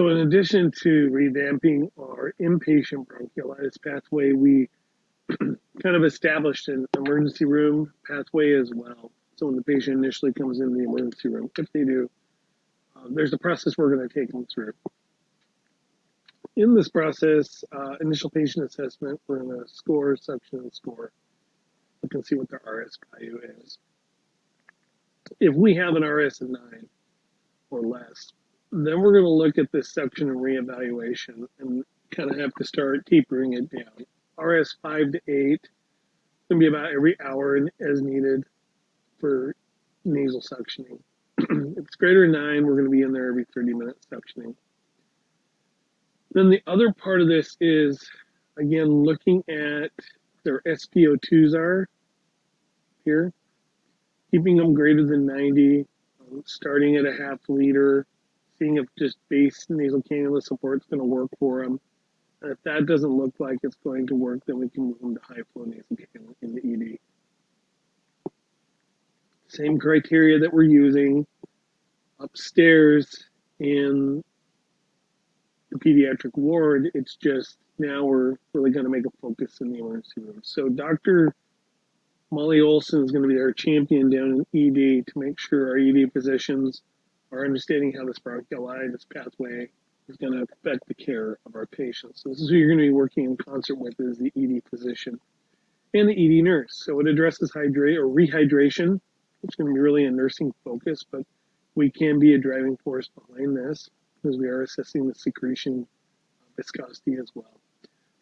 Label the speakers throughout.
Speaker 1: So in addition to revamping our inpatient bronchiolitis pathway, we kind of established an emergency room pathway as well. So when the patient initially comes in the emergency room, if they do, there's a process we're going to take them through. In this process, initial patient assessment, we're going to score, suction, and score. We can see what the RS value is. If we have an RS of 9 or less, then we're going to look at this suction and reevaluation and kind of have to start tapering it down. RS 5 to 8 going to be about every hour as needed for nasal suctioning. If it's greater than 9, we're going to be in there every 30 minutes suctioning. Then the other part of this is, again, looking at their SpO2s are here, keeping them greater than 90, starting at a half liter, seeing if just base nasal cannula support is going to work for them. And if that doesn't look like it's going to work, then we can move them to high flow nasal cannula in the ED. Same criteria that we're using upstairs in the pediatric ward. It's just now we're really going to make a focus in the emergency room. So Dr. Molly Olson is going to be our champion down in ED to make sure our ED physicians are understanding how this bronchiolitis pathway is going to affect the care of our patients. So this is who you're going to be working in concert with, is the ED physician and the ED nurse. So it addresses rehydration, which is going to be really a nursing focus, but we can be a driving force behind this because we are assessing the secretion viscosity as well.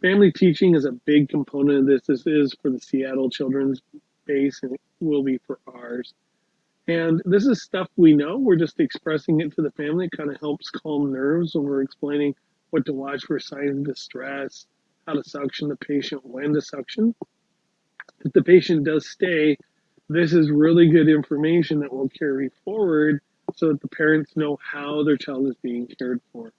Speaker 1: Family teaching is a big component of this. This is for the Seattle Children's base, and it will be for ours. And this is stuff we know. We're just expressing it to the family. It kind of helps calm nerves when we're explaining what to watch for signs of distress, how to suction the patient, when to suction. If the patient does stay, this is really good information that will carry forward so that the parents know how their child is being cared for.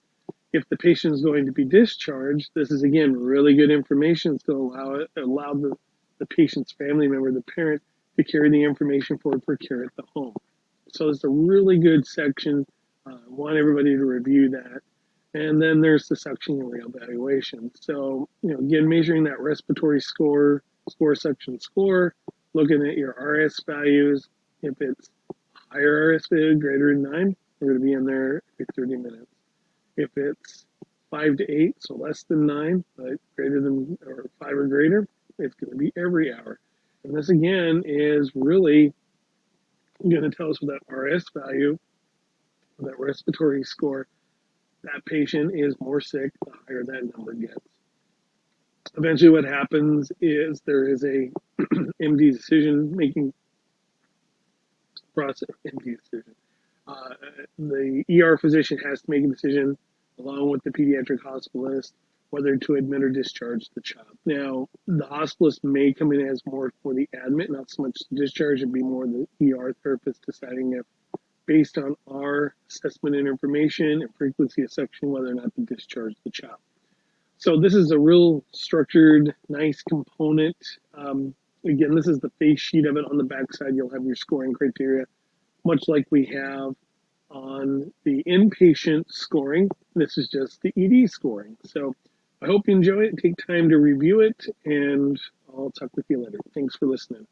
Speaker 1: If the patient is going to be discharged, this is, again, really good information. It's going to allow the patient's family member, the parent, to carry the information forward for care at the home. So it's a really good section. I want everybody to review that. And then there's the suction and reevaluation. So, again, measuring that respiratory score, suction, score, looking at your RS values. If it's higher RS value, greater than 9, we're going to be in there every 30 minutes. If it's 5 to 8, so less than 9, but greater than or 5 or greater, it's going to be every hour. And this, again, is really going to tell us with that RS value, that respiratory score, that patient is more sick, the higher that number gets. Eventually what happens is there is a MD decision-making process, MD decision. The ER physician has to make a decision along with the pediatric hospitalist whether to admit or discharge the child. Now, the hospitalist may come in as more for the admit, not so much the discharge. It'd be more the ER therapist deciding if, based on our assessment and information and frequency of suction, whether or not to discharge the child. So this is a real structured, nice component. Again, this is the face sheet of it. On the back side, you'll have your scoring criteria, much like we have on the inpatient scoring. This is just the ED scoring. So I hope you enjoy it. Take time to review it, and I'll talk with you later. Thanks for listening.